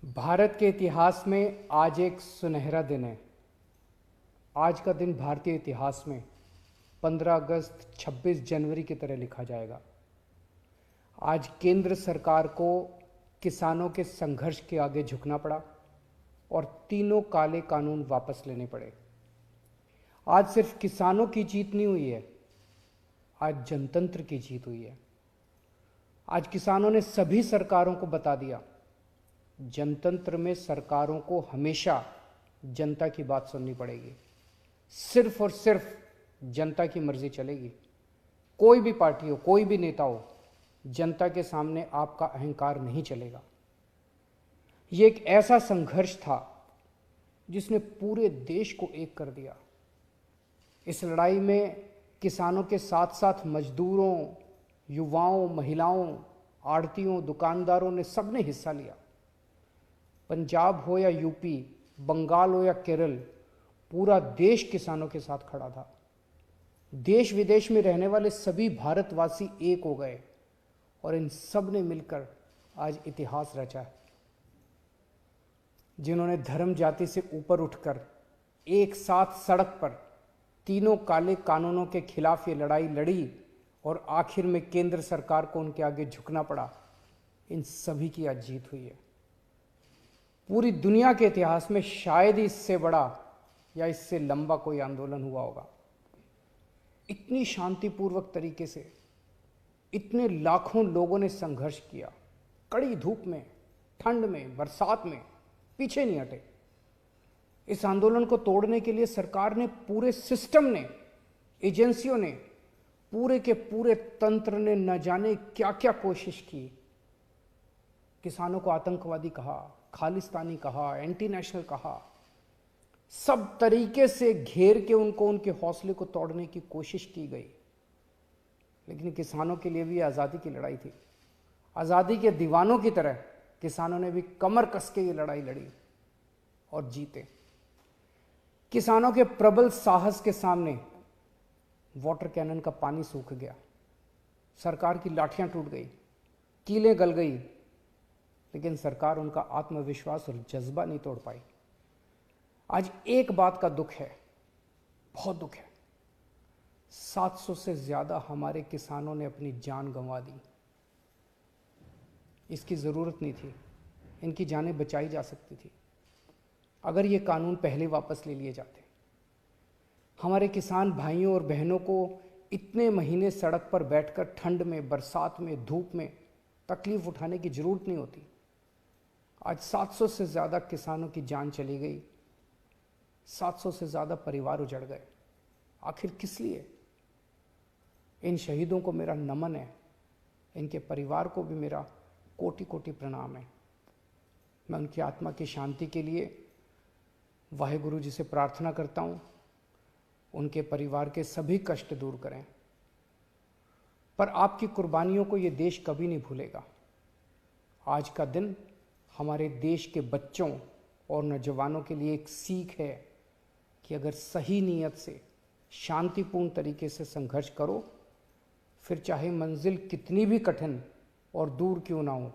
भारत के इतिहास में आज एक सुनहरा दिन है। आज का दिन भारतीय इतिहास में 15 अगस्त 26 जनवरी की तरह लिखा जाएगा। आज केंद्र सरकार को किसानों के संघर्ष के आगे झुकना पड़ा और तीनों काले कानून वापस लेने पड़े। आज सिर्फ किसानों की जीत नहीं हुई है, आज जनतंत्र की जीत हुई है। आज किसानों ने सभी सरकारों को बता दिया, जनतंत्र में सरकारों को हमेशा जनता की बात सुननी पड़ेगी। सिर्फ और सिर्फ जनता की मर्जी चलेगी। कोई भी पार्टी हो, कोई भी नेता हो, जनता के सामने आपका अहंकार नहीं चलेगा। ये एक ऐसा संघर्ष था जिसने पूरे देश को एक कर दिया। इस लड़ाई में किसानों के साथ साथ मजदूरों, युवाओं, महिलाओं, आड़तियों, दुकानदारों ने सबने हिस्सा लिया। पंजाब हो या यूपी, बंगाल हो या केरल, पूरा देश किसानों के साथ खड़ा था। देश विदेश में रहने वाले सभी भारतवासी एक हो गए और इन सब ने मिलकर आज इतिहास रचा है। जिन्होंने धर्म जाति से ऊपर उठकर एक साथ सड़क पर तीनों काले कानूनों के खिलाफ ये लड़ाई लड़ी और आखिर में केंद्र सरकार को उनके आगे झुकना पड़ा, इन सभी की आज जीत हुई है। पूरी दुनिया के इतिहास में शायद ही इससे बड़ा या इससे लंबा कोई आंदोलन हुआ होगा। इतनी शांतिपूर्वक तरीके से इतने लाखों लोगों ने संघर्ष किया, कड़ी धूप में, ठंड में, बरसात में, पीछे नहीं हटे। इस आंदोलन को तोड़ने के लिए सरकार ने, पूरे सिस्टम ने, एजेंसियों ने, पूरे के पूरे तंत्र ने न जाने क्या क्या कोशिश की। किसानों को आतंकवादी कहा, खालिस्तानी कहा, एंटी नेशनल कहा, सब तरीके से घेर के उनको, उनके हौसले को तोड़ने की कोशिश की गई। लेकिन किसानों के लिए भी आज़ादी की लड़ाई थी। आज़ादी के दीवानों की तरह किसानों ने भी कमर कस के ये लड़ाई लड़ी और जीते। किसानों के प्रबल साहस के सामने वाटर कैनन का पानी सूख गया, सरकार की लाठियां टूट गई, कीलें गल गई, लेकिन सरकार उनका आत्मविश्वास और जज्बा नहीं तोड़ पाई। आज एक बात का दुख है, बहुत दुख है, 700 से ज्यादा हमारे किसानों ने अपनी जान गंवा दी। इसकी जरूरत नहीं थी, इनकी जानें बचाई जा सकती थी अगर ये कानून पहले वापस ले लिए जाते। हमारे किसान भाइयों और बहनों को इतने महीने सड़क पर बैठकर ठंड में, बरसात में, धूप में तकलीफ उठाने की जरूरत नहीं होती। आज 700 से ज़्यादा किसानों की जान चली गई, 700 से ज़्यादा परिवार उजड़ गए। आखिर किस लिए? इन शहीदों को मेरा नमन है, इनके परिवार को भी मेरा कोटि कोटि प्रणाम है। मैं उनकी आत्मा की शांति के लिए वाहेगुरु जी से प्रार्थना करता हूँ, उनके परिवार के सभी कष्ट दूर करें। पर आपकी कुर्बानियों को ये देश कभी नहीं भूलेगा। आज का दिन हमारे देश के बच्चों और नौजवानों के लिए एक सीख है कि अगर सही नीयत से, शांतिपूर्ण तरीके से संघर्ष करो, फिर चाहे मंजिल कितनी भी कठिन और दूर क्यों ना हो,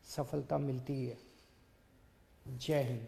सफलता मिलती ही है। जय हिंद।